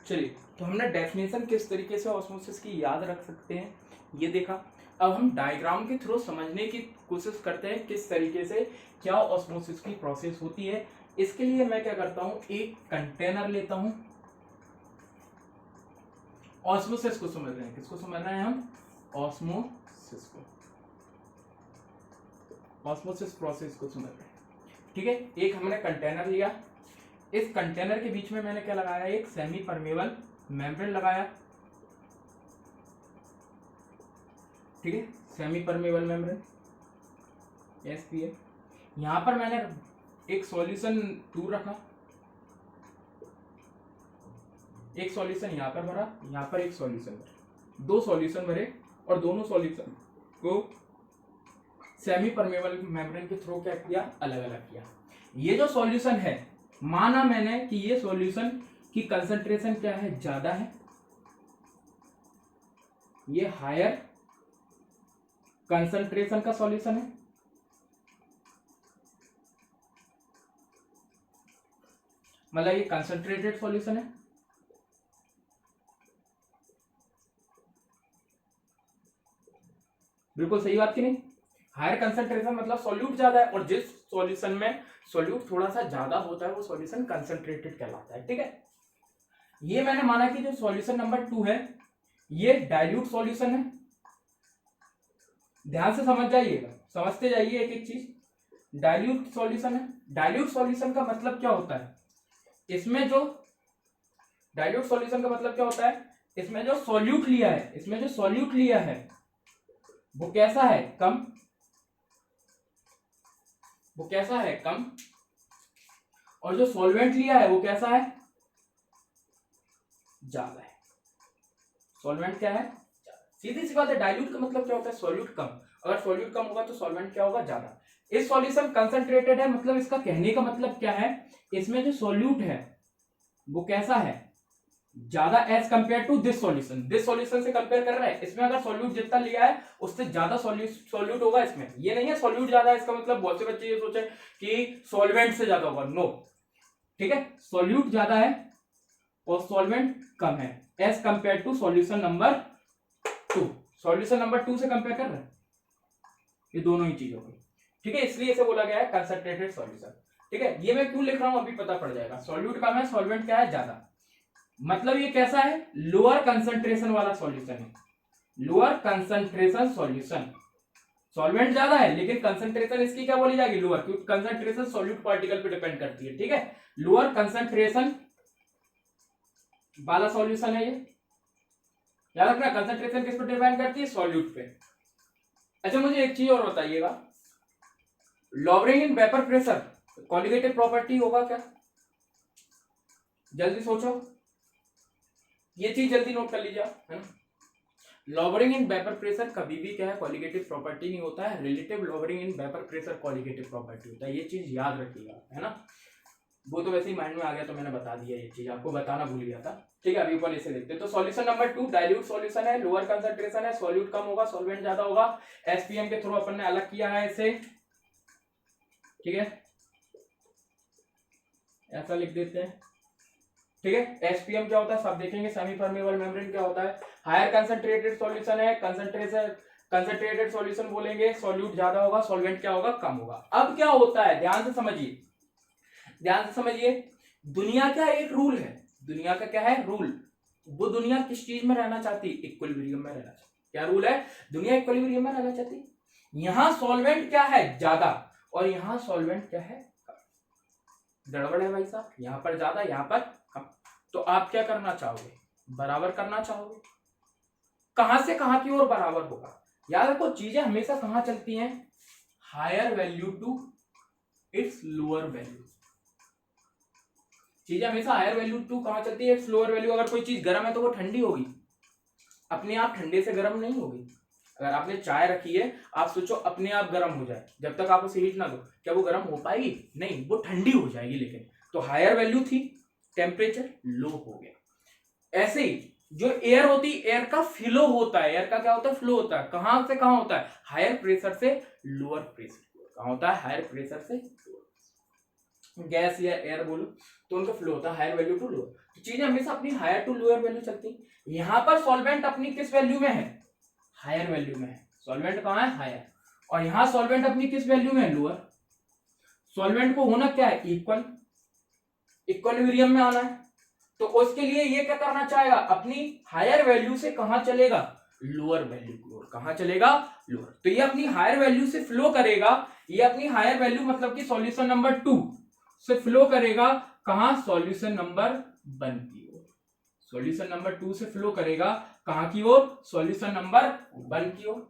चलिए, तो हमने डेफिनेशन किस तरीके से ऑस्मोसिस की याद रख सकते हैं ये देखा। अब हम डायग्राम के थ्रू समझने की कोशिश करते हैं किस तरीके से क्या ऑस्मोसिस की प्रोसेस होती है। इसके लिए मैं क्या करता हूं, एक कंटेनर लेता हूं। ऑस्मोसिस को समझ रहे हैं, किसको समझ रहे हैं हम? ऑस्मोसिस को, ऑस्मोसिस प्रोसेस को समझ रहे हैं। ठीक है, एक हमने कंटेनर लिया, इस कंटेनर के बीच में मैंने क्या लगाया, एक सेमी परमेबल मेम्ब्रेन लगाया। ठीक है, सेमी परमेबल मेम्ब्रेन SPM। यहां पर मैंने एक सॉल्यूशन दूर रखा, एक सॉल्यूशन यहां पर भरा, यहां पर एक सॉल्यूशन भरा, दो सॉल्यूशन भरे और दोनों सॉल्यूशन को सेमी परमेबल मेम्ब्रेन के थ्रू क्या किया, अलग अलग किया। ये जो सॉल्यूशन है, माना मैंने कि ये सॉल्यूशन की कंसंट्रेशन क्या है, ज्यादा है, ये हायर कंसंट्रेशन का सॉल्यूशन है। मतलब ये कंसंट्रेटेड सॉल्यूशन है। बिल्कुल सही बात की नहीं? हायर कंसंट्रेशन मतलब सॉल्यूट ज्यादा है, और जिस सॉल्यूशन में सॉल्यूट थोड़ा सा ज्यादा होता है वो सॉल्यूशन कंसंट्रेटेड कहलाता है। ठीक है, ये मैंने माना कि जो सॉल्यूशन नंबर 2 है ये डाइल्यूट सॉल्यूशन है। ध्यान से समझ जाइएगा, समझते जाइए एक एक चीज। डाइल्यूट सॉल्यूशन है। डाइल्यूट सॉल्यूशन का मतलब क्या होता है, इसमें जो डाइल्यूट सॉल्यूशन का मतलब क्या होता है, इसमें जो सॉल्यूट लिया है, इसमें जो सॉल्यूट लिया है वो कैसा है, कम। वो कैसा है, कम। और जो सॉल्वेंट लिया है वो कैसा है, ज्यादा है। सॉल्वेंट क्या है, सीधी सी बात है। डाइल्यूट का मतलब क्या होता है, सॉल्यूट कम। अगर सॉल्यूट कम होगा तो सॉल्वेंट क्या होगा, ज्यादा। इस सॉल्यूशन कंसंट्रेटेड है, मतलब इसका कहने का मतलब क्या है, इसमें जो सॉल्यूट है वो कैसा है, ज्यादा as compare to this solution. This solution से कंपेयर कर रहा है, इसमें अगर सॉल्यूट जितना लिया है उससे ज्यादा सॉल्यूट होगा इसमें। ये नहीं है सॉल्यूट ज्यादा है इसका मतलब बहुत से बच्चे ये सोचे कि सॉल्वेंट से ज्यादा होगा, नो। ठीक है, सॉल्यूट ज्यादा है और सॉल्वेंट कम है as compare to solution number 2। Solution number 2 से कंपेयर कर रहे हैं, ये दोनों ही चीजों को। ठीक है, इसलिए इसे बोला गया है कंसंट्रेटेड सॉल्यूशन। ठीक है, ये मैं क्यों लिख रहा हूं अभी पता पड़ जाएगा। सॉल्यूट कम है, सॉल्वेंट क्या है, ज्यादा। मतलब ये कैसा है, लोअर कंसंट्रेशन वाला सॉल्यूशन है, लोअर कंसंट्रेशन सॉल्यूशन। सॉल्वेंट ज्यादा है लेकिन कंसंट्रेशन इसकी क्या बोली जाएगी, लोअर, क्योंकि कंसंट्रेशन सॉल्यूट पार्टिकल पे डिपेंड करती है। ठीक है, लोअर कंसंट्रेशन वाला सॉल्यूशन है ये, याद रखना। कंसंट्रेशन किस पे डिपेंड करती है, सॉल्यूट पे। अच्छा, मुझे एक चीज और बताइएगा, lowering in vapour pressure colligative property होगा क्या, जल्दी सोचो, ये चीज जल्दी नोट कर लीजिए, है ना। लॉवरिंग इन वेपर प्रेशर कभी भी क्या है, कॉलिगेटिव प्रॉपर्टी नहीं होता है। Relative lowering in vapour pressure colligative property होता है, ये चीज याद रखिएगा, है ना। वो तो वैसे ही माइंड में आ गया तो मैंने बता दिया, ये चीज आपको बताना भूल गया था। ठीक है, अभी ऊपर इसे देखते हैं। तो सॉल्यूशन नंबर 2 डाइल्यूट सॉल्यूशन है, लोअर कंसंट्रेशन है, सॉल्यूट कम होगा, सॉल्वेंट ज्यादा होगा। SPM के थ्रू अपन ने अलग किया है इसे। ठीक है, ऐसा लिख देते हैं। ठीक है, SPM क्या होता है सब देखेंगे। सेमी परमेबल मेम्ब्रेन क्या होता है, हायर कंसंट्रेटेड सॉल्यूशन है, कंसंट्रेटेड सॉल्यूशन बोलेंगे, सॉल्यूट ज्यादा होगा, सॉल्वेंट क्या होगा, कम होगा। अब क्या होता है, ध्यान से समझिए, ध्यान से समझिए। दुनिया का एक रूल है, दुनिया का क्या है, रूल। वो दुनिया किस चीज में रहना चाहती है, इक्विलिब्रियम में रहना चाहती। क्या रूल है, दुनिया इक्विलिब्रियम में रहना चाहती। यहां सॉल्वेंट क्या है, ज्यादा, और यहां सॉल्वेंट क्या है, गड़बड़ है भाई साहब, यहां पर ज्यादा, यहां पर कम। तो आप क्या करना चाहोगे, बराबर करना चाहोगे। कहां से कहां की ओर बराबर होगा, याद रखो चीजें हमेशा कहां चलती हैं, higher value to its lower value. चीजें हमेशा हायर वैल्यू टू कहां चलती है, इट्स लोअर वैल्यू। अगर कोई चीज गर्म है तो वो ठंडी होगी, अपने आप ठंडे से गर्म नहीं होगी। अगर आपने चाय रखी है, आप सोचो अपने आप गर्म हो जाए, जब तक आप उसे हीट ना दो, क्या वो गर्म हो पाएगी, नहीं, वो ठंडी हो जाएगी। लेकिन तो हायर वैल्यू थी, टेम्परेचर लो हो गया। ऐसे ही जो एयर होती है, एयर का फ्लो होता है, एयर का क्या होता है, फ्लो होता है। कहां से कहां होता है, हायर प्रेशर से लोअर प्रेशर। कहां होता है, हायर प्रेशर से, गैस या एयर बोलो तो उनका फ्लो होता है हायर वैल्यू टू लोअर। चीजें हमेशा अपनी हायर टू लोअर वैल्यू चलती है। यहाँ पर सॉल्वेंट अपनी किस वैल्यू में है, हायर वैल्यू में है। सॉल्वेंट कहाँ है, हायर, और यहाँ सॉल्वेंट अपनी किस वैल्यू में है, लोअर। सॉल्वेंट को होना क्या है, इक्वल, इक्विलिब्रियम में आना है। तो उसके लिए ये क्या करना चाहेगा, अपनी हायर वैल्यू से कहां चलेगा, लोअर वैल्यू की ओर। कहां चलेगा, लोअर। तो ये अपनी हायर वैल्यू से फ्लो करेगा, ये अपनी हायर वैल्यू मतलब कि सॉल्यूशन नंबर 2 से फ्लो करेगा कहां, सॉल्यूशन नंबर 1 की ओर। सॉल्यूशन नंबर 2 से फ्लो करेगा कहां की ओर, सॉल्यूशन नंबर 1 की ओर।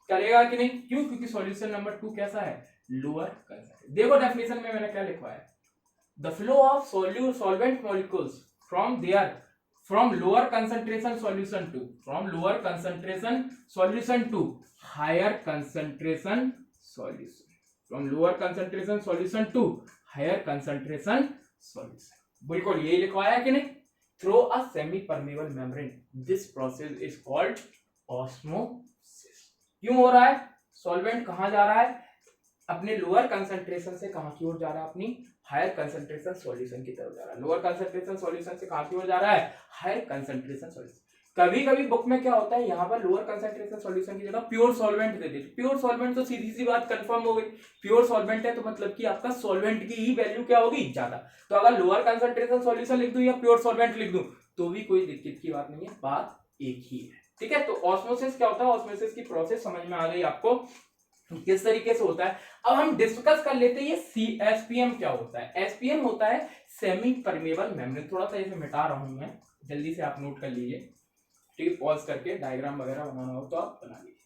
करेगा कि नहीं, क्यों, क्योंकि सॉल्यूशन नंबर 2 कैसा है, लोअर कंसंट्रेशन। देखो डेफिनेशन में मैंने क्या लिखा है, the flow of solvent molecules from lower concentration solution to higher concentration solution, from lower concentration solution to higher concentration solution। बिल्कुल यही लिखवाया है कि नहीं, through a semi permeable membrane, this process is called osmosis। क्यों हो रहा है, सॉल्वेंट कहां जा रहा है, अपने लोअर कंसंट्रेशन से कहां की ओर जा रहा है, अपनी हायर कंसंट्रेशन सॉल्यूशन की तरफ जा रहा है। लोअर कंसंट्रेशन सॉल्यूशन से कहां की ओर जा रहा है, हायर कंसंट्रेशन सॉल्यूशन। कभी कभी बुक में क्या होता है, यहाँ पर लोअर कंसंट्रेशन सॉल्यूशन की जगह प्योर सॉल्वेंट दे देते। प्योर सॉल्वेंट तो सीधी सी बात कंफर्म हो गई, प्योर सॉल्वेंट है तो मतलब कि आपका सॉल्वेंट की ही वैल्यू क्या होगी, ज्यादा। तो अगर लोअर कंसंट्रेशन सॉल्यूशन लिख दूं या प्योर सॉल्वेंट लिख दूं तो भी कोई दिक्कत की बात नहीं है, बात एक ही है। ठीक है, तो ऑस्मोसिस क्या होता है, ऑस्मोसिस की प्रोसेस समझ में आ गई आपको किस तरीके से होता है। अब हम डिस्कस कर लेते हैं ये एसपीएम क्या होता है। एसपीएम होता है सेमी परमेबल मेम्ब्रेन। थोड़ा सा इसे मिटा रहा हूं मैं, जल्दी से आप नोट कर लीजिए, ठीक है, पॉज करके डायग्राम वगैरह बनाना हो तो आप बना लीजिए।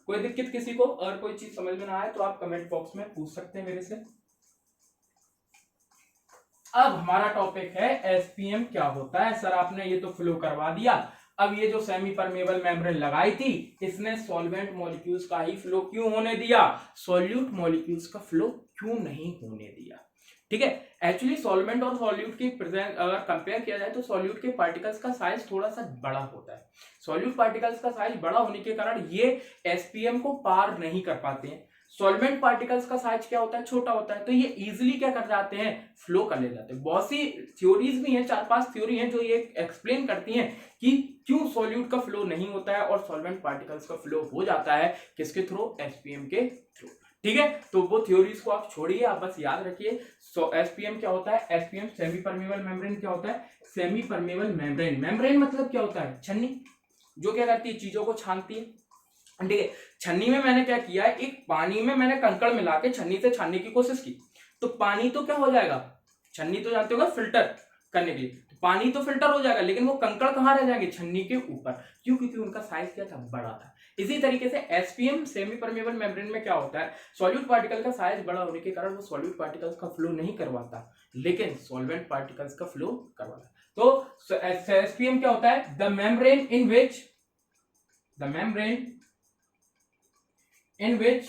कोई दिक्कत किसी को, अगर कोई चीज समझ में ना आए तो आप कमेंट बॉक्स में पूछ सकते हैं मेरे से। अब हमारा टॉपिक है एसपीएम क्या होता है। सर आपने ये तो फ्लो करवा दिया, अब ये जो सेमी परमेबल मेम्ब्रेन लगाई थी इसने सॉल्वेंट मॉलिक्यूल्स का ही फ्लो क्यों होने दिया, सॉल्यूट मॉलिक्यूल्स का फ्लो क्यों नहीं होने दिया। ठीक है, एक्चुअली सॉल्वेंट और सॉल्यूट की प्रेजेंस अगर कंपेयर किया जाए तो सॉल्यूट के पार्टिकल्स का साइज थोड़ा सा बड़ा होता है। सॉल्यूट पार्टिकल्स का साइज बड़ा होने के कारण ये एसपीएम को पार नहीं कर पाते हैं। सॉल्वेंट पार्टिकल्स का साइज क्या होता है, छोटा होता है, तो ये इजीली क्या कर जाते हैं, फ्लो कर ले जाते हैं। बहुत सी थ्योरीज भी हैं, 4-5 थ्योरी हैं जो ये एक्सप्लेन करती हैं कि क्यों सॉल्यूट का फ्लो नहीं होता है और सॉल्वेंट पार्टिकल्स का फ्लो हो जाता है, किसके थ्रू, एसपीएम के थ्रू। ठीक है, तो वो थ्योरीज को आप छोड़िए, आप बस याद रखिए एसपीएम क्या होता है। एसपीएम सेमी परमेबल मेम्ब्रेन क्या होता है, सेमी परमेबल मेम्ब्रेन। मेम्ब्रेन मतलब क्या होता है, छन्नी, जो क्या करती है, चीजों को छानती है। ठीक है, छन्नी में मैंने क्या किया, एक पानी में मैंने कंकड़ मिला के छन्नी से छानने की कोशिश की, तो पानी तो क्या हो जाएगा, छन्नी तो जानते होगा फिल्टर करने के लिए, तो पानी तो फिल्टर हो जाएगा, लेकिन वो कंकड़ कहाँ रह जाएंगे, छन्नी के ऊपर। क्यों, क्योंकि उनका साइज क्या था, बड़ा था। इसी तरीके से एसपीएम सेमी परमेबल मेम्ब्रेन में क्या होता है, सॉल्यूट पार्टिकल का साइज बड़ा होने के कारण वो सॉल्यूट पार्टिकल्स का फ्लो नहीं करवाता, लेकिन सॉल्वेंट पार्टिकल्स का फ्लो करवाता। तो एसपीएम क्या होता है, the membrane in which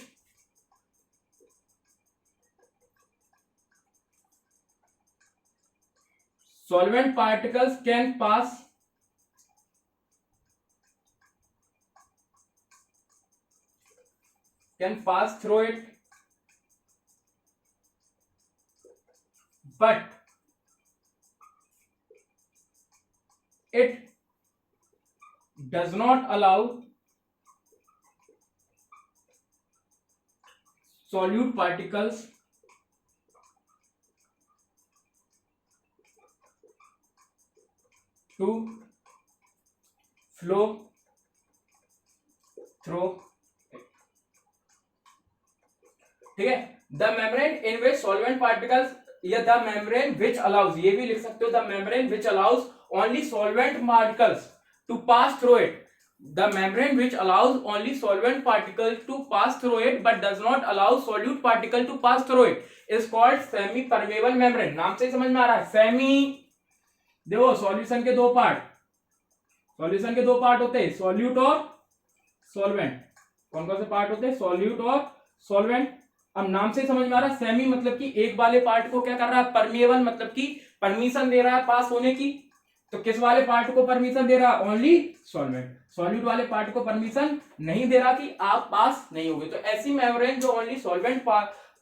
solvent particles can pass through it, but it does not allow solute particles to flow through it। ठीक है, the membrane in which solvent particles, या the membrane which allows, ये भी लिख सकते हो, the membrane which allows only solvent particles to pass through it. The membrane which allows only solvent particle to pass through it but does not allow solute particle to pass through it is called semi permeable membrane। नाम से ही समझ में आ रहा है, semi. देखो solution के दो part होते हैं, सॉल्यूट और सॉल्वेंट। कौन कौन से पार्ट होते हैं, सॉल्यूट और सॉल्वेंट। अब नाम से समझ में आ रहा है, सेमी मतलब कि एक वाले पार्ट को क्या कर रहा है, परमेबल मतलब कि परमिशन दे रहा है पास होने की। तो किस वाले पार्ट को परमिशन दे रहा है, ओनली सॉल्वेंट। सॉल्यूट वाले पार्ट को परमिशन नहीं दे रहा कि आप पास नहीं होगे। तो ऐसी मेम्ब्रेन जो ओनली सॉल्वेंट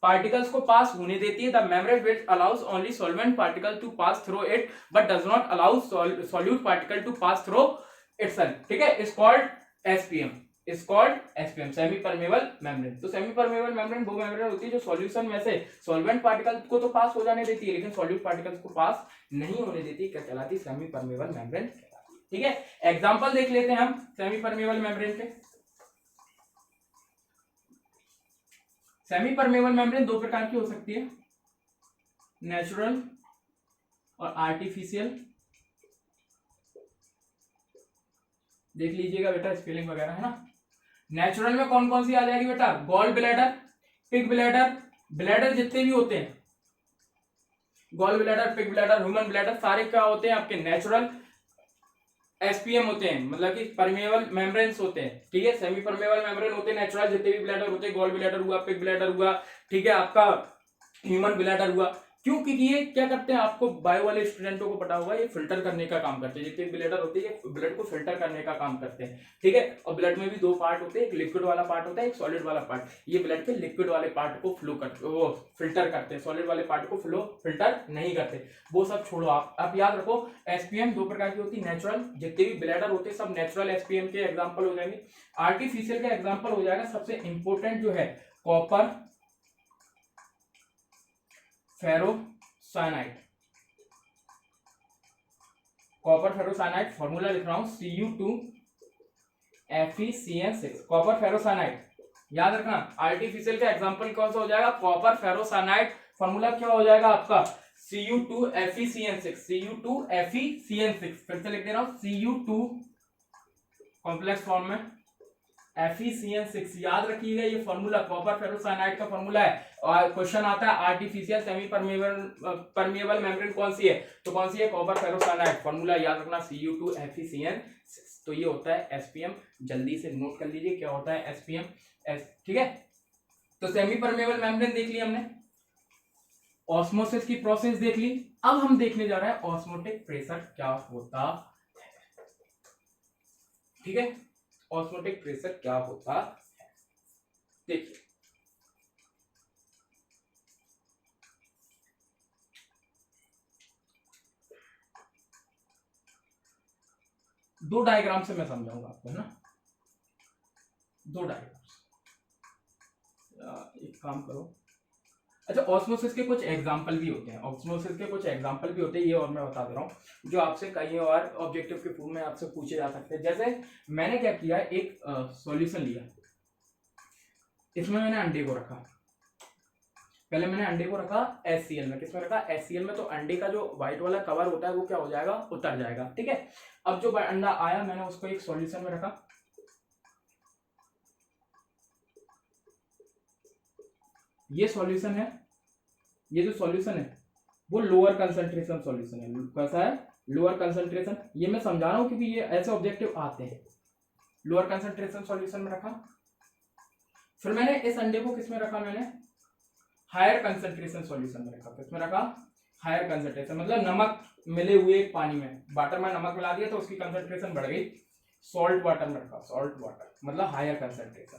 पार्टिकल्स को पास होने देती है। The membrane which allows only solvent particle to pass through it but does not allow solute particle to pass through itself, ठीक है, is called SPM, is called SPM, semi permeable membrane. तो semi permeable membrane वो membrane होती है जो solution में से solvent particle को तो पास हो जाने देती है लेकिन सॉल्यूट पार्टिकल्स को पास नहीं होने देती, क्या कहलाती है, सेमी परमेबल मेम्ब्रेन कहलाती है, ठीक है। एग्जांपल देख लेते हैं हम सेमी परमेबल मेम्ब्रेन के। सेमी परमेबल मेम्ब्रेन दो प्रकार की हो सकती है, नेचुरल और आर्टिफिशियल। देख लीजिएगा बेटा स्पेलिंग वगैरह है ना। नेचुरल में कौन कौन सी आ जाएगी बेटा, gall bladder, pig bladder, bladder जितने भी होते हैं, gall bladder, pig bladder, human bladder, सारे क्या होते हैं आपके नेचुरल एसपीएम होते हैं, मतलब कि परमेबल मेम्ब्रेन्स होते हैं, ठीक है। सेमी परमेबल मेम्ब्रेन होते हैं नेचुरल, जितने भी ब्लैडर होते हैं, गॉल ब्लैडर हुआ, पिग ब्लैडर हुआ, ठीक है, आपका ह्यूमन ब्लैडर हुआ। क्यों, क्योंकि ये क्या करते हैं, आपको बायो वाले स्टूडेंटों को पता होगा, ये फिल्टर करने का काम करते हैं, जितने ब्लैडर होते हैं ये ब्लड को फिल्टर करने का काम करते हैं, ठीक है। और ब्लड में भी दो पार्ट होते हैं, एक लिक्विड वाला पार्ट होता है, एक सॉलिड वाला पार्ट। ये ब्लड के लिक्विड वाले पार्ट को फ्लो करते, वो फिल्टर करते हैं, सॉलिड वाले पार्ट को फ्लो फिल्टर नहीं करते। वो सब छोड़ो, आप याद रखो एसपीएम दो प्रकार की होती है, नेचुरल, जितने भी ब्लैडर होते हैं सब नेचुरल एसपीएम के एग्जाम्पल हो जाएंगे। आर्टिफिशियल का एग्जाम्पल हो जाएगा सबसे इंपॉर्टेंट जो है copper ferrocyanide, copper ferrocyanide, formula लिख रहा हूं Cu2FeCN6, कॉपर फेरोसाइनाइड, याद रखना। आर्टिफिशियल का एग्जांपल कौन सा हो जाएगा, कॉपर फेरोसाइनाइड, फॉर्मूला क्या हो जाएगा आपका Cu2FeCN6, Cu2FeCN6, फिर से लिख दे रहा हूं Cu2 कॉम्प्लेक्स फॉर्म में FeCN6, याद रखिएगा ये फॉर्मूला कॉपर फेरोसाइनाइड का फॉर्मूला है। और क्वेश्चन आता है आर्टिफिशियल सेमी परमेबल मेम्ब्रेन कौन सी है, तो कौन सी है, कॉपर फेरोसाइनाइड, फॉर्मूला याद रखना Cu2FeCN6। तो ये होता है एसपीएम, जल्दी से नोट कर लीजिए क्या होता है एसपीएम, ठीक है। तो सेमी परमेबल मेम्ब्रेन देख ली हमने, ऑस्मोसिस की प्रोसेस देख ली। अब हम देखने जा रहे हैं ऑस्मोटिक प्रेशर क्या होता है, ठीक है, ऑस्मोटिक प्रेशर क्या होता है। देखिए दो डायग्राम से मैं समझाऊंगा आपको, है ना, दो डायग्राम्स। एक काम करो, अच्छा ऑस्मोसिस के कुछ एग्जाम्पल भी होते हैं, ऑस्मोसिस के कुछ एग्जाम्पल भी होते हैं, ये और मैं बता दे रहा हूँ जो आपसे कई और ऑब्जेक्टिव के फॉर्म में आपसे पूछे जा सकते हैं। जैसे मैंने क्या किया, एक सॉल्यूशन लिया, इसमें मैंने अंडे को रखा, पहले मैंने अंडे को रखा HCl में, किसमें रखा, HCl में। तो अंडे का जो व्हाइट वाला कवर होता है वो क्या हो जाएगा, उतर जाएगा, ठीक है। अब जो अंडा आया मैंने उसको एक सॉल्यूशन में रखा, ये सॉल्यूशन है, ये जो सॉल्यूशन है वो लोअर कंसंट्रेशन सॉल्यूशन है, कैसा है, लोअर कंसंट्रेशन। ये मैं समझा रहा हूं क्योंकि ये ऐसे ऑब्जेक्टिव आते हैं। लोअर कंसंट्रेशन सॉल्यूशन में रखा, फिर मैंने इस अंडे को किसमें रखा, मैंने हायर कंसंट्रेशन सॉल्यूशन में रखा, किसमें रखा, हायर कंसंट्रेशन, मतलब नमक मिले हुए पानी में, वाटर में नमक मिला दिया तो उसकी कंसंट्रेशन बढ़ गई, सॉल्ट वाटर में रखा, सॉल्ट वाटर मतलब हायर कंसंट्रेशन,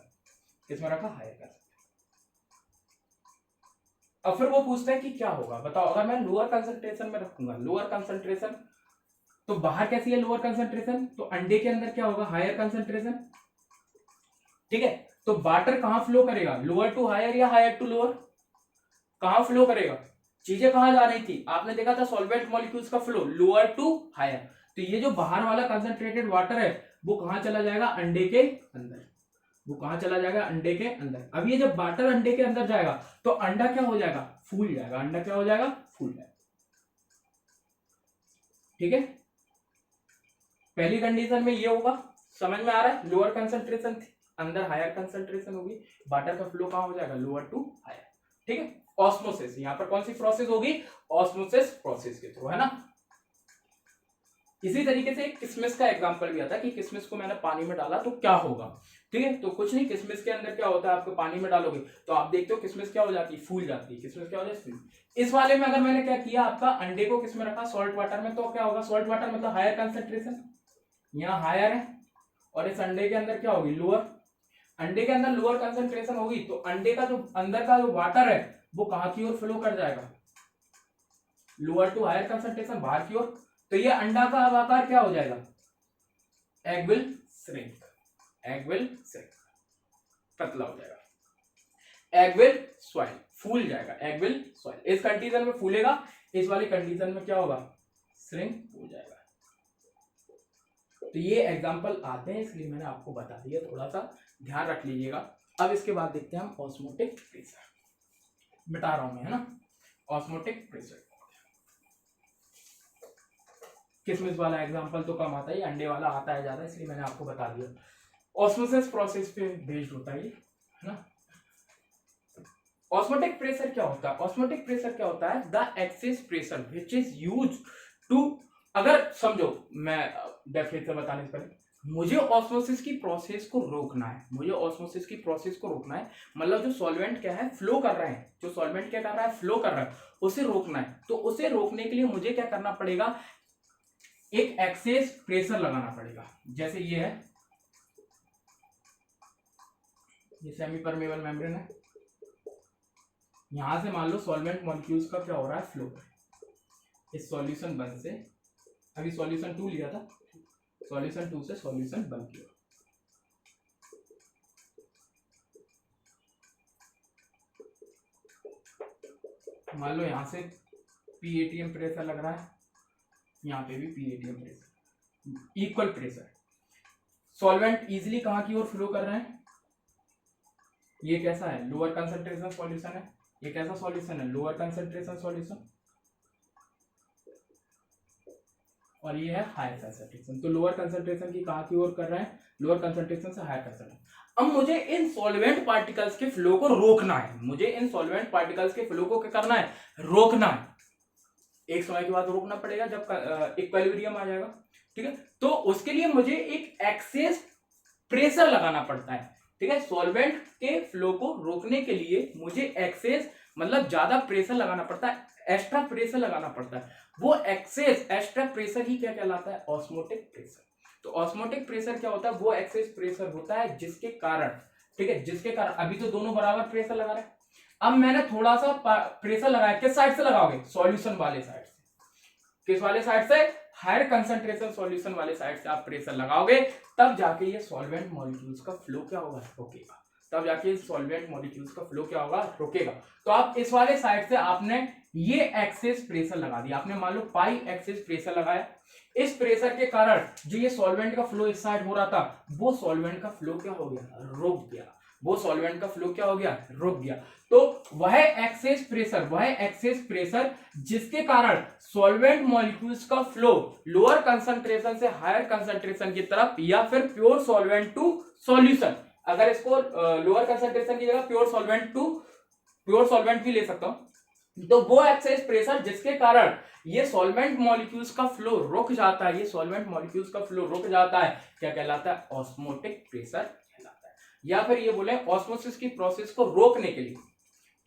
किसमें रखा, हायर कंसंट्रेशन। अब फिर वो पूछता है कि क्या होगा, बताओ अगर मैं लोअर कंसंट्रेशन में रखूंगा, लोअर कंसंट्रेशन, तो बाहर कैसी है लोअर कंसंट्रेशन, तो अंडे के अंदर क्या होगा, हायर कंसंट्रेशन, ठीक है। तो वाटर कहां फ्लो करेगा, लोअर टू हायर या हायर टू लोअर, कहां फ्लो करेगा, चीजें कहां जा रही थी, आपने देखा था सॉल्वेंट मॉलिक्यूल्स का फ्लो लोअर टू हायर। तो ये जो बाहर वाला कंसंट्रेटेड वाटर है वो कहां चला जाएगा, अंडे के अंदर, वो कहां चला जाएगा, अंडे के अंदर। अब ये जब वाटर अंडे के अंदर जाएगा तो अंडा क्या हो जाएगा, फूल जाएगा, अंडा क्या हो जाएगा, फूल जाएगा, ठीक है। पहली कंडीशन में ये होगा, समझ में आ रहा है, लोअर कंसंट्रेशन थी, अंदर हायर कंसंट्रेशन होगी, वाटर का फ्लो कहां हो जाएगा, लोअर टू हायर, ठीक है। ऑस्मोसिस, यहां पर कौन सी प्रोसेस होगी, ऑस्मोसिस प्रोसेस के थ्रू, है ना। इसी तरीके से किसमिस का एग्जांपल भी आता है कि किसमिस को मैंने पानी में डाला तो क्या होगा, ठीक है। तो कुछ नहीं, किसमिस के अंदर क्या होता है, आपको पानी में डालोगे तो आप देखते हो किसमिस क्या हो जाती है, फूल जाती है, किसमिस क्या हो जाती है, फूल। इस वाले में अगर मैंने क्या किया, आपका अंडे को किसमें रखा, सॉल्ट वाटर में, तो क्या होगा, सॉल्ट वाटर मतलब हायर कंसंट्रेशन, यहाँ हायर है, और इस अंडे के अंदर क्या होगी, लोअर। अंडे के अंदर लोअर कंसंट्रेशन होगी तो अंडे का जो अंदर का जो वाटर है वो कहाँ की ओर फ्लो कर जाएगा, लोअर टू हायर कंसंट्रेशन, बाहर की ओर। तो ये अंडा का आकार क्या हो जाएगा, egg will shrink, egg will shrink, पतला हो जाएगा। एग विल स्वेल, फूल जाएगा, एग विल स्वेल। इस कंडीशन में फूलेगा, इस वाली कंडीशन में क्या होगा, श्रिंक हो जाएगा। तो ये एग्जांपल आते हैं, इसलिए मैंने आपको बता दिया, थोड़ा सा ध्यान रख लीजिएगा। अब इसके बाद देखते हैं हम ऑस्मोटिक प्रेशर, मिटा रहा हूं मैं, है ना। ऑस्मोटिक प्रेशर किसमिस वाला एग्जांपल तो कम आता है, अंडे वाला आता है ज्यादा, इसलिए मैंने आपको बता दिया। ऑस्मोसिस प्रोसेस पे बेस्ड होता है ये, है ना। ऑस्मोटिक प्रेशर क्या होता है, ऑस्मोटिक प्रेशर क्या होता है, the excess pressure which is used to, अगर समझो, मैं डेफिनेट से बताने से पहले, मुझे ऑस्मोसिस की प्रोसेस को रोकना है, मुझे ऑस्मोसिस की प्रोसेस को रोकना है, मतलब जो सॉल्वेंट क्या है फ्लो कर रहे हैं, जो सॉल्वेंट क्या कर रहा है फ्लो कर रहा है, उसे रोकना है। तो उसे रोकने के लिए मुझे क्या करना पड़ेगा, एक एक्सेस प्रेशर लगाना पड़ेगा। जैसे ये है, ये सेमी परमेबल मेम्ब्रेन है, यहां से मान लो सॉल्वेंट मॉलिक्यूल्स का क्या हो रहा है, फ्लो। इस सॉल्यूशन 1 से, अभी सॉल्यूशन 2 लिया था, सॉल्यूशन 2 से सॉल्यूशन 1 की ओर। मान लो यहां से पीएटीएम प्रेशर लग रहा है, यहाँ पे भी पीएटीएम pressure, equal pressure. Solvent easily कहाँ की ओर फ्लो कर रहे हैं, ये कैसा है, लोअर कंसंट्रेशन सॉल्यूशन है, ये कैसा सॉल्यूशन है, लोअर कंसंट्रेशन सॉल्यूशन, और ये है हायर कंसंट्रेशन। तो लोअर कंसंट्रेशन की कहाँ की ओर कर रहे हैं, लोअर कंसंट्रेशन से हायर कंसंट्रेशन। अब मुझे इन सॉल्वेंट पार्टिकल्स के फ्लो को रोकना है, मुझे इन सॉल्वेंट पार्टिकल्स के फ्लो को क्या करना है, रोकना है। एक समय के बाद रोकना पड़ेगा जब इक्विलिब्रियम आ जाएगा, ठीक है। तो उसके लिए मुझे एक एक्सेस प्रेशर लगाना पड़ता है, ठीक है। सॉल्वेंट के फ्लो को रोकने के लिए मुझे एक्सेस मतलब ज्यादा प्रेशर लगाना पड़ता है, एक्स्ट्रा प्रेशर लगाना पड़ता है। वो एक्सेस एक्स्ट्रा प्रेशर ही क्या कहलाता है, ऑस्मोटिक प्रेशर। तो ऑस्मोटिक प्रेशर क्या होता है, वो एक्सेस प्रेशर होता है जिसके कारण, ठीक है, जिसके कारण, अभी तो दोनों बराबर प्रेशर लगा रहे हैं, अब मैंने थोड़ा सा प्रेशर लगाया, किस साइड से लगाओगे, सॉल्यूशन वाले साइड से। किस वाले साइड से, हायर कंसंट्रेशन सॉल्यूशन वाले साइड से आप प्रेशर लगाओगे, तब जाके ये सॉल्वेंट मॉलिक्यूल्स का फ्लो क्या होगा, रोकेगा। तब जाके सॉल्वेंट मॉलिक्यूल्स का फ्लो क्या होगा, रोकेगा। तो आप इस वाले साइड से आपने ये एक्सेस प्रेशर लगा दिया, आपने मान लो पाई एक्सेस प्रेशर लगाया। इस प्रेशर के कारण जो ये सॉल्वेंट का फ्लो इस साइड हो रहा था, वो सॉल्वेंट का फ्लो क्या हो गया, रुक गया। वो सॉल्वेंट का फ्लो क्या हो गया, रुक गया। तो वह एक्सेस प्रेशर जिसके कारण सॉल्वेंट मॉलिक्यूल्स का फ्लो लोअर कंसंट्रेशन से हायर कंसंट्रेशन की तरफ, या फिर प्योर सॉल्वेंट टू सॉल्यूशन, अगर इसको लोअर कंसंट्रेशन की जगह प्योर सॉल्वेंट भी ले सकता हूं, तो वो एक्सेस प्रेशर जिसके कारण ये सॉल्वेंट मॉलिक्यूल्स का फ्लो रुक जाता है, ये सॉल्वेंट मॉलिक्यूल्स का फ्लो रुक जाता है, क्या कहलाता है, ऑस्मोटिक प्रेशर कहलाता है। या फिर ये बोले ऑस्मोसिस की प्रोसेस को रोकने के लिए,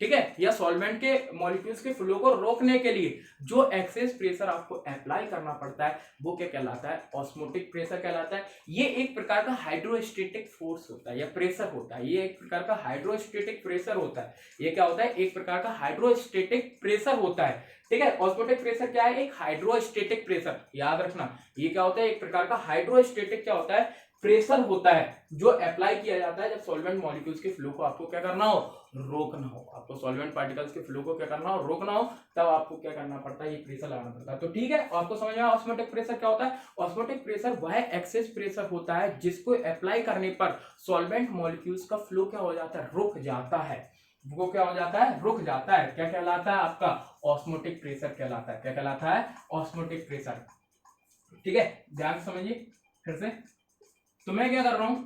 ठीक है, या सॉल्वेंट के मॉलिक्यूल्स के फ्लो को रोकने के लिए जो एक्सेस प्रेशर आपको अप्लाई करना पड़ता है, वो क्या कहलाता है, ऑस्मोटिक प्रेशर कहलाता है। ये एक प्रकार का हाइड्रोस्टेटिक फोर्स होता है या प्रेशर होता है, ये एक प्रकार का हाइड्रोस्टेटिक प्रेशर होता है। ये क्या होता है, एक प्रकार का हाइड्रोस्टेटिक प्रेशर होता है, ठीक है। ऑस्मोटिक प्रेशर क्या है, एक हाइड्रोस्टेटिक प्रेशर, याद रखना। ये क्या होता है, एक प्रकार का हाइड्रोस्टेटिक क्या होता है, प्रेशर होता है, जो अप्लाई किया जाता है जब सॉल्वेंट मॉलिक्यूल्स के फ्लो को आपको क्या करना हो, रोकना हो। आपको सॉल्वेंट पार्टिकल्स के फ्लो को क्या करना हो, रोकना हो, तब आपको क्या करना पड़ता है, ये प्रेशर लगाना पड़ता है। तो ठीक है, आपको समझ में आया ऑस्मोटिक प्रेशर क्या होता है। ऑस्मोटिक प्रेशर वह एक्सेस प्रेशर होता है जिसको अप्लाई करने पर सॉल्वेंट मॉलिक्यूल्स का फ्लो क्या हो जाता है, रुक जाता है। वो क्या हो जाता है, रुक जाता है। क्या कहलाता है, आपका ऑस्मोटिक प्रेशर कहलाता है। क्या कहलाता है, ऑस्मोटिक प्रेशर। ठीक है, ध्यान से समझिए फिर से। तो मैं क्या कर रहा हूं,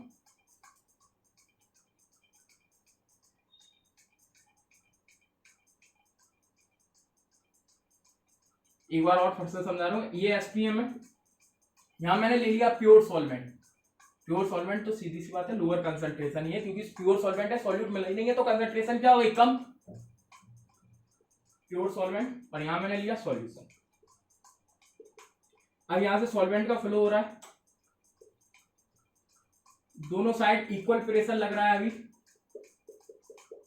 एक बार और फिर से समझा रहा हूं। ये एसपीएम है, यहां मैंने ले लिया प्योर सॉल्वेंट। प्योर सॉल्वेंट तो सीधी सी बात है लोअर कंसंट्रेशन ही है, क्योंकि प्योर सॉल्वेंट है, सॉल्यूट मिला ही नहीं है, तो कंसंट्रेशन क्या होगी, कम। प्योर सॉल्वेंट, और यहां मैंने लिया सॉल्यूशन। अब यहां से सॉल्वेंट का फ्लो हो रहा है, दोनों साइड इक्वल प्रेशर लग रहा है। अभी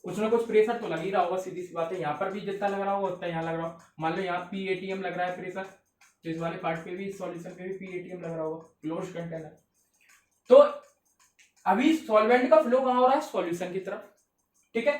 कुछ ना कुछ प्रेशर तो लग ही रहा होगा, सीधी सी बात है। यहाँ पर भी जितना लग रहा होगा उतना यहाँ लग रहा होगा। मान लो यहाँ PATM लग रहा है प्रेशर, तो इस वाले पार्ट पे भी, सॉल्यूशन पे भी PATM लग रहा होगा, क्लोज कंटेनर। तो अभी सॉल्वेंट का फ्लो कहाँ हो रहा है, सॉल्यूशन की तरफ, ठीक है।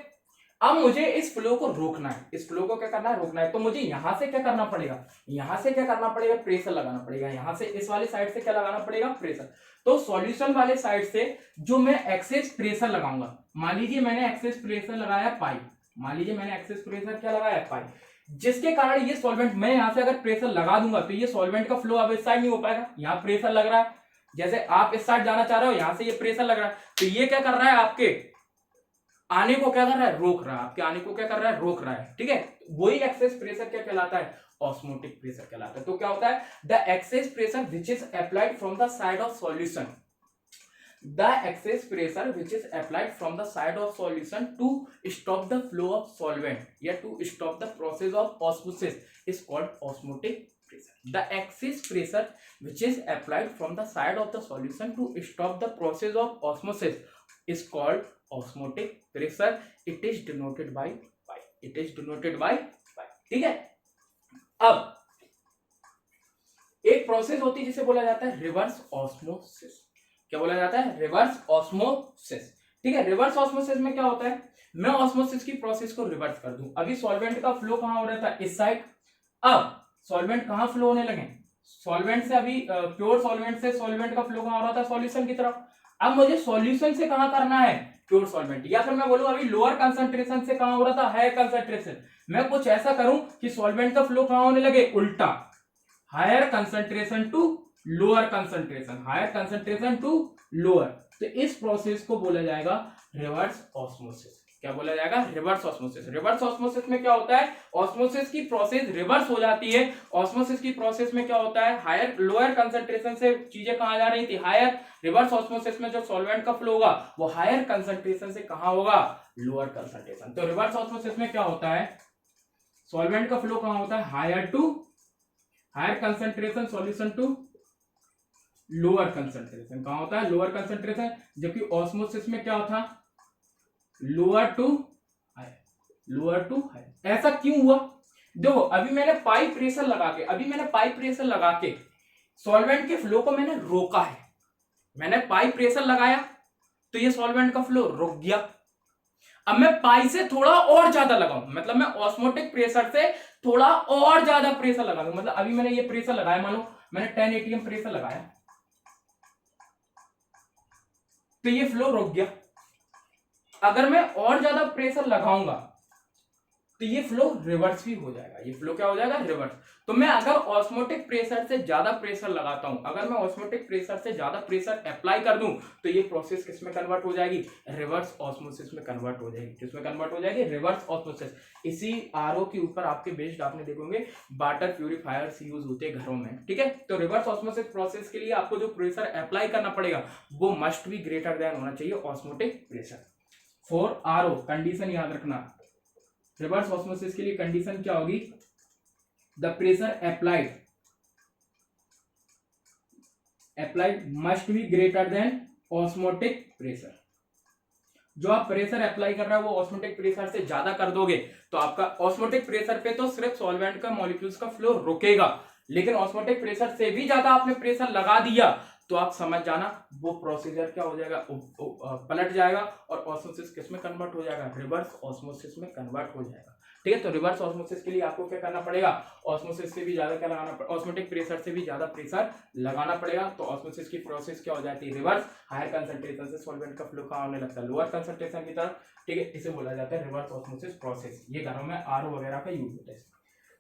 अब मुझे इस फ्लो को रोकना है, इस फ्लो को क्या करना है, रोकना है। तो मुझे यहां से क्या करना पड़ेगा, यहां से क्या करना पड़ेगा, प्रेशर लगाना पड़ेगा। यहां से इस वाले साइड से क्या लगाना पड़ेगा, प्रेशर। तो सॉल्यूशन वाले साइड से जो मैं एक्सेस प्रेशर लगाऊंगा, मान लीजिए मैंने एक्सेस प्रेशर लगाया पाई, मान लीजिए मैंने एक्सेस प्रेशर क्या लगाया, पाई, जिसके कारण ये सॉल्वेंट, मैं यहां से अगर प्रेशर लगा दूंगा तो ये सॉल्वेंट का फ्लो अब इस साइड नहीं हो पाएगा। यहाँ प्रेशर लग रहा है, जैसे आप इस साइड जाना चाह रहे हो, यहां से ये प्रेशर लग रहा है, तो ये क्या कर रहा है, आपके आने को क्या कर रहा है, रोक रहा है, आपके आने को क्या कर रहा है, रोक रहा है, ठीक है। वही एक्सेस प्रेशर क्या कहलाता है, ऑस्मोटिक प्रेशर कहलाता है। तो क्या होता है, the excess pressure which is applied from the side of solution, the excess pressure which is applied from the side of solution to stop the flow of solvent या to stop the process of osmosis is called osmotic pressure. The excess pressure which is applied from the side of the solution to stop the process of osmosis is called osmotic pressure. It is denoted by pi. It is denoted by pi. ठीक है। अब एक process होती है जिसे बोला जाता है रिवर्स ऑस्मोसिस। क्या बोला जाता है, रिवर्स ऑस्मोसिस, ठीक है। रिवर्स ऑस्मोसिस में क्या होता है, मैं ऑस्मोसिस की प्रोसेस को रिवर्स कर दूं। अभी सॉल्वेंट का फ्लो कहां हो रहा था, इस साइड, अब सॉल्वेंट कहां फ्लो होने लगे, सॉल्वेंट से, अभी प्योर सॉल्वेंट से सॉल्वेंट का फ्लो कहां हो रहा था, सॉल्यूशन की तरफ। अब मुझे सॉल्यूशन से कहां करना है, प्योर सॉल्वेंट, या फिर मैं बोलूं अभी लोअर कंसंट्रेशन से कहां हो रहा था, हायर कंसंट्रेशन। मैं कुछ ऐसा करूं कि सॉल्वेंट का फ्लो कहां होने लगे, उल्टा, higher concentration to lower concentration, higher concentration to lower. तो इस प्रोसेस को बोला जाएगा रिवर्स ऑस्मोसिस। क्या बोला जाएगा, रिवर्स ऑस्मोसिस। रिवर्स ऑस्मोसिस में क्या होता है, ऑस्मोसिस की प्रोसेस रिवर्स हो जाती है। ऑस्मोसिस की प्रोसेस में क्या होता है, हायर, लोअर कंसंट्रेशन से चीजें कहां जा रही थी, हायर। रिवर्स ऑस्मोसिस में जो सॉल्वेंट का फ्लो होगा वो हायर कंसंट्रेशन से कहां होगा, लोअर कंसंट्रेशन। तो रिवर्स ऑस्मोसिस में क्या होता है, सॉल्वेंट का फ्लो कहां होता है, higher to, higher concentration solution to lower concentration, कहां होता है, लोअर कंसंट्रेशन। जबकि ऑस्मोसिस में क्या होता, lower to higher, lower to higher. ऐसा क्यों हुआ, देखो अभी मैंने पाइप प्रेशर लगा के, अभी मैंने पाइप प्रेशर लगा के सॉल्वेंट के फ्लो को मैंने रोका है, मैंने पाइप प्रेशर लगाया तो ये सॉल्वेंट का फ्लो रुक गया। अब मैं पाई से थोड़ा और ज्यादा लगाऊं, मतलब मैं ऑस्मोटिक प्रेशर से थोड़ा और ज्यादा प्रेशर लगा दूं, मतलब अभी मैंने ये प्रेशर लगाया, मान लो मैंने 10 ATM प्रेशर लगाया, तो ये फ्लो रुक गया। अगर मैं और ज्यादा प्रेशर लगाऊंगा तो ये फ्लो रिवर्स भी हो जाएगा, ये फ्लो क्या हो जाएगा, रिवर्स। तो मैं अगर ऑस्मोटिक प्रेशर से ज्यादा प्रेशर लगाता हूं, अगर मैं ऑस्मोटिक प्रेशर से ज्यादा प्रेशर अप्लाई कर दूं तो ये प्रोसेस किसमें कन्वर्ट हो जाएगी, रिवर्स ऑस्मोसिस में कन्वर्ट हो जाएगी। किसमें कन्वर्ट हो जाएगी, रिवर्स ऑस्मोसिस। इसी आरओ के ऊपर आपके बेस्ड आपने देखोगे वाटर प्यूरिफायर्स यूज होते हैं घरों में, ठीक है। तो रिवर्स ऑस्मोसिस प्रोसेस के लिए आपको जो प्रेशर अप्लाई करना पड़ेगा वो मस्ट बी ग्रेटर देन होना चाहिए osmotic pressure. For RO condition याद रखना, रिवर्स ऑस्मोसिस के लिए कंडीशन क्या होगी, the pressure applied must be greater than osmotic pressure. जो आप प्रेशर अप्लाई कर रहे हो वो ऑस्मोटिक प्रेशर से ज्यादा कर दोगे तो आपका ऑस्मोटिक प्रेशर पे तो सिर्फ सॉल्वेंट का मॉलिक्यूल्स का फ्लो रुकेगा, लेकिन ऑस्मोटिक प्रेशर से भी ज्यादा आपने प्रेशर लगा दिया तो आप समझ जाना वो प्रोसीजर क्या हो जाएगा, पलट जाएगा और ऑस्मोसिस किस में कन्वर्ट हो जाएगा, रिवर्स ऑस्मोसिस में कन्वर्ट हो जाएगा, ठीक है। तो रिवर्स ऑस्मोसिस के लिए आपको क्या करना पड़ेगा, ऑस्मोसिस से भी ज्यादा क्या लगाना पड़ेगा, ऑस्मोटिक प्रेशर से भी ज्यादा प्रेशर लगाना पड़ेगा। तो ऑस्मोसिस की प्रोसेस क्या हो जाती है, रिवर्स, हायर कंसंट्रेशन से सॉल्वेंट का फ्लो कहां होने लगता है, लोअर कंसंट्रेशन की तरफ, ठीक है। इसे बोला जाता है रिवर्स ऑस्मोसिस प्रोसेस। ये घरों में आरओ वगैरह का यूज होता है।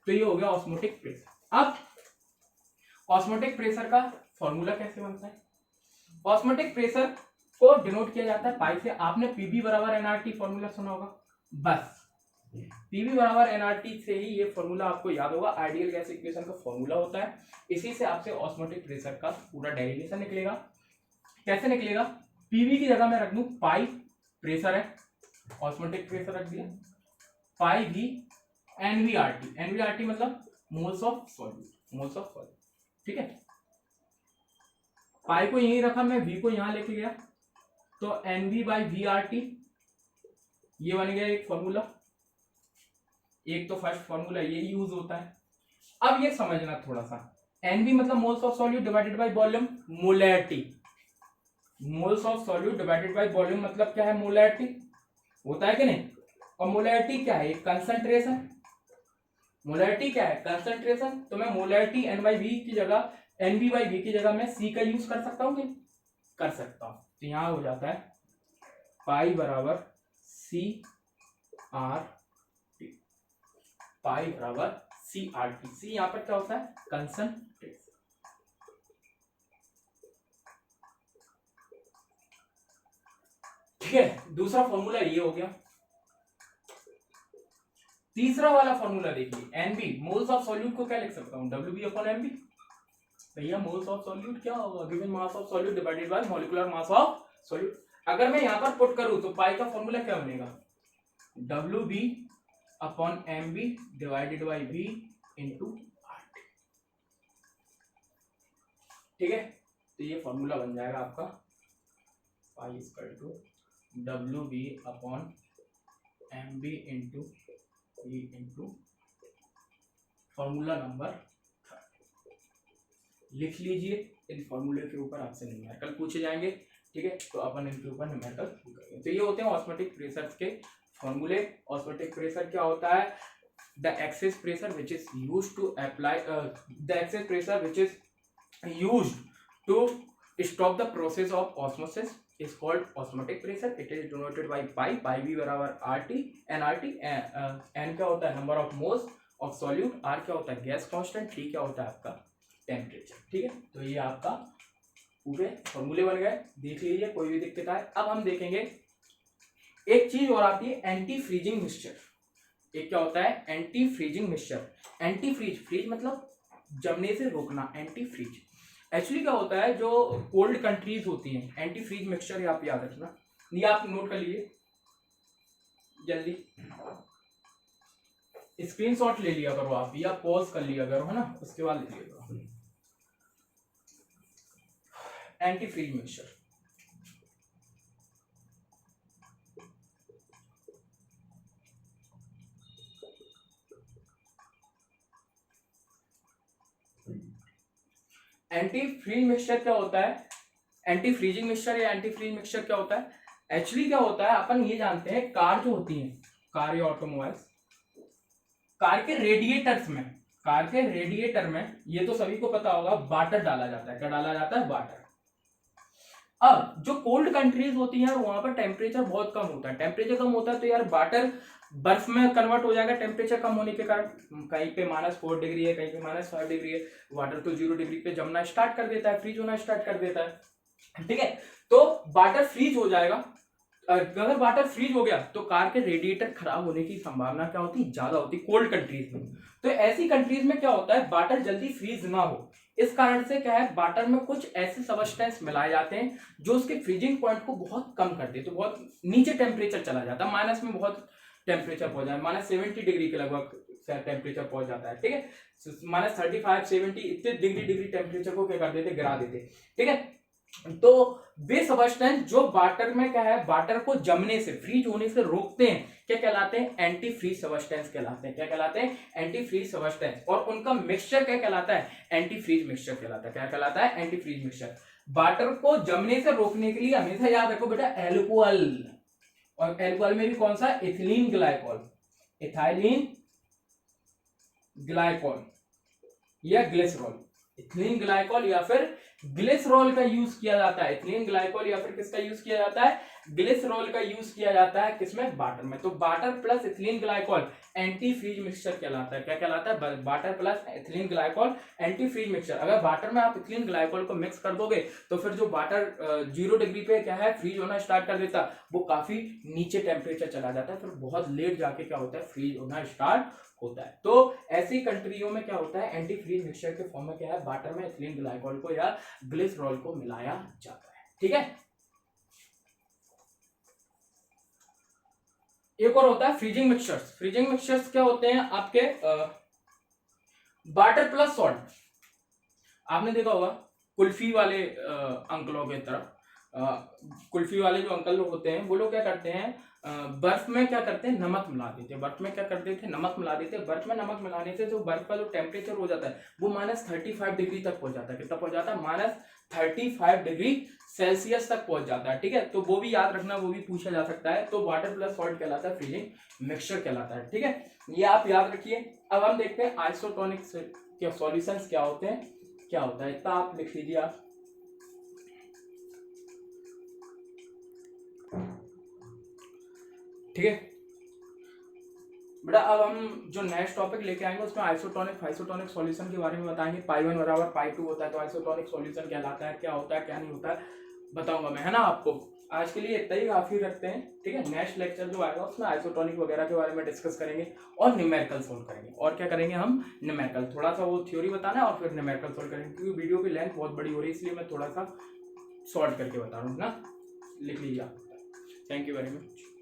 तो ये हो गया ऑस्मोटिक प्रेशर। अब ऑस्मोटिक प्रेशर का फॉर्मूला कैसे बनता है, ऑस्मोटिक प्रेशर को डिनोट किया जाता है पाई से। आपने पीबी बराबर एनआरटी फॉर्मूला सुना होगा, बस पीबी बराबर एनआरटी से ही ये फॉर्मूला आपको याद होगा, आइडियल गैस इक्वेशन का फॉर्मूला होता है। इसी से आपसे ऑस्मोटिक प्रेशर का पूरा डेरिवेशन निकलेगा। कैसे निकलेगा, पीबी की जगह मैं रख दूं पाई, प्रेशर है, ऑस्मोटिक प्रेशर रख दिया, पाई भी एनवीआरटी, एनवीआरटी मतलब moles of solute, moles of solute, ठीक है। पाई को यहीं रखा, मैं वी को यहां लेके गया तो NV by V R T, ये बन गया एक फॉर्मूला, एक तो फर्स्ट फॉर्मूला ये यूज होता है। अब ये समझना थोड़ा सा, एनबी मतलब moles of solute divided by volume, molarity. Moles of solute divided by volume मतलब क्या है, मोलैरिटी होता है कि नहीं। और मोलैरिटी क्या है, कंसंट्रेशन। मोलैरिटी क्या है, कंसंट्रेशन। तो मैं मोलैरिटी एन बाई वी की जगह, एन बी बाई वी की जगह मैं सी का यूज कर सकता हूँ कि कर सकता हूँ। तो यहां हो जाता है पाई बराबर सी आर टी, पाई बराबर सी आर टी। सी यहां पर क्या होता है, कंसंट्रेशन। ठीक है, दूसरा फॉर्मूला ये हो गया। तीसरा वाला फॉर्मूला देखिए, एनबी मोल्स ऑफ सॉल्यूट को क्या लिख सकता हूं, डब्ल्यू बी अपॉन एमबी। भैया मोल्स ऑफ सॉल्यूट क्या होगा, given mass of solute divided by molecular mass of solute. अगर मैं यहां पर पुट करूं तो पाई का फॉर्मूला क्या बनेगा, W B upon M B divided by V into R. ठीक है, तो ये फॉर्मूला बन जाएगा आपका pi equal to W B upon M B into V into formula number लिख लीजिए। इन फॉर्मूले के ऊपर आपसे न्यूमेरिकल पूछे जाएंगे। ठीक है, तो अपन इनके ऊपर न्यूमेरिकल करेंगे। तो ये होते हैं ऑस्मोटिक प्रेशर के फॉर्मूले। ऑस्मोटिक प्रेशर क्या होता है, the excess pressure which is used to apply, the excess pressure which is used to stop the process of osmosis is called osmotic pressure. It is denoted by pi, pi v बराबर RT, and RT n क्या होता है, number of moles of solute, R क्या होता है gas constant, T क्या होता है आपका टेम्परेचर। ठीक है, तो ये आपका पूरे फॉर्मूले बन गए, देख लीजिए कोई भी दिक्कत आए। अब हम देखेंगे एक चीज और आती है, एंटी फ्रीजिंग मिक्सचर। एक क्या होता है, anti freezing mixture. Anti freeze, freeze मतलब जमने से रोकना, एंटी फ्रीज। एक्चुअली क्या होता है, जो कोल्ड कंट्रीज होती हैं, एंटी फ्रीज मिक्सचर आप याद रखना, ये आप नोट कर लीजिए जल्दी, स्क्रीनशॉट ले लिया करो आप, या पॉज कर लिया करो, है ना, उसके बाद ले लिया करो। Anti freeze mixture, anti freeze mixture क्या होता है, एंटी फ्रीजिंग मिक्सचर या एंटी फ्रीज मिक्सचर क्या होता है। एक्चुअली क्या होता है, अपन ये जानते हैं कार जो होती है, कार या ऑटोमोबाइल्स, कार के रेडिएटर्स में, कार के रेडिएटर में, ये तो सभी को पता होगा, वाटर डाला जाता है। क्या डाला जाता है, वाटर। अब जो कोल्ड कंट्रीज होती हैं वहां पर टेम्परेचर बहुत कम होता है। टेम्परेचर कम होता है तो यार वाटर बर्फ में कन्वर्ट हो जाएगा टेम्परेचर कम होने के कारण। कहीं पे -4 डिग्री है, कहीं पे -5 डिग्री है, वाटर तो 0 डिग्री पे जमना स्टार्ट कर देता है, फ्रीज होना स्टार्ट कर देता है। ठीक है, तो वाटर फ्रीज हो जाएगा। अगर वाटर फ्रीज हो गया तो कार के रेडिएटर खराब होने की संभावना क्या होती है, ज्यादा होती है कोल्ड कंट्रीज में। तो ऐसी कंट्रीज में क्या होता है, वाटर जल्दी फ्रीज ना हो, इस कारण से क्या है, वाटर में कुछ ऐसे सबस्टेंस मिलाए जाते हैं जो उसके फ्रीजिंग पॉइंट को बहुत कम कर देते, तो बहुत नीचे टेम्परेचर चला जाता है, माइनस में बहुत टेम्परेचर पहुंच जाए, -70 डिग्री के लगभग टेम्परेचर पहुंच जाता है। ठीक है, -35 70 इतने डिग्री टेम्परेचर को क्या कर देते, गिरा देते। ठीक है, तो वे सबस्टेंस जो वाटर में क्या है, वाटर को जमने से, फ्रीज होने से रोकते हैं, क्या कहलाते हैं, एंटी फ्रीज सबस्टेंस कहलाते हैं। क्या कहलाते हैं, एंटी फ्रीज सबस्टेंस। और उनका मिक्सचर क्या कहलाता है, एंटी फ्रीज मिक्सचर कहलाता है। क्या कहलाता है, एंटी फ्रीज मिक्सचर। वाटर को जमने से रोकने के लिए हमेशा याद रखो बेटा एल्कोहल, और एल्कोहल में भी कौन सा, इथिलीन ग्लाइकॉल, इथाइलिन ग्लाइकॉल या ग्लिसरॉल। इथिलीन ग्लाइकॉल या फिर ग्लिसरॉल का यूज किया जाता है। इथिलीन ग्लाइकॉल या फिर किसका यूज किया जाता है, ग्लिसरॉल का यूज किया जाता है, किसमें, वाटर में। तो water plus ethylene glycol anti freeze mixture कहलाता है। क्या कहलाता है, water plus ethylene glycol anti freeze mixture. अगर वाटर में आप इथिलीन ग्लाइकॉल को मिक्स कर दोगे तो फिर जो वाटर 0 डिग्री पे क्या है, फ्रीज होना स्टार्ट कर देता, वो काफी नीचे टेम्परेचर चला जाता है, फिर बहुत लेट जाके क्या होता है, फ्रीज होना स्टार्ट होता है। तो ऐसी कंट्रियों में क्या होता है, एंटी फ्रीज मिक्सचर के फॉर्म में क्या है, वाटर में इथिलीन ग्लाइकॉल को या ग्लिसरॉल को मिलाया जाता है। ठीक है, एक और होता है फ्रीजिंग मिक्सचर्स। फ्रीजिंग मिक्सचर्स क्या होते हैं आपके, वाटर प्लस सॉल्ट। आपने देखा होगा कुल्फी वाले अंकलों की तरफ, कुल्फी वाले जो अंकल लोग होते हैं वो लोग क्या करते हैं, बर्फ में क्या करते हैं, नमक मिला देते हैं। बर्फ में क्या करते थे, नमक मिला देते हैं। बर्फ में नमक मिलाने से जो बर्फ का जो टेम्परेचर हो जाता है वो -35 डिग्री तक पहुंच जाता है। कितना पहुंच जाता है, -35 डिग्री सेल्सियस तक पहुंच जाता है। ठीक है, तो वो भी याद रखना, वो भी पूछा जा सकता है। तो वाटर प्लस सॉल्ट कहलाता है फ्रीजिंग मिक्सचर कहलाता है। ठीक है, ये आप याद रखिए। अब हम देखते हैं आइसोटोनिक क्या सॉल्यूशंस क्या होते हैं, क्या होता है, इतना आप लिख लीजिए आप। ठीक है बेटा, अब हम जो नेक्स्ट टॉपिक लेके आएंगे उसमें आइसोटोनिक सॉल्यूशन के बारे में बताएंगे। पाई 1 बराबर पाई 2 होता है, तो आइसोटोनिक सॉल्यूशन कहलाता है, क्या होता है क्या नहीं होता है बताऊंगा मैं, है ना आपको। आज के लिए इतना ही काफी रखते हैं। ठीक है, नेक्स्ट लेक्चर जो आएगा उसमें आइसोटोनिक वगैरह के बारे में डिस्कस करेंगे और न्यूमेरिकल सोल्व करेंगे। और क्या करेंगे हम, न्यूमेरिकल, थोड़ा सा वो थ्योरी बताना है और फिर न्यूमेरिकल सोल्व करेंगे, क्योंकि वीडियो की लेंथ बहुत बड़ी हो रही है इसलिए मैं थोड़ा सा शॉर्ट करके बता रहा हूँ ना। लिख लीजिए आप। Thank you very much.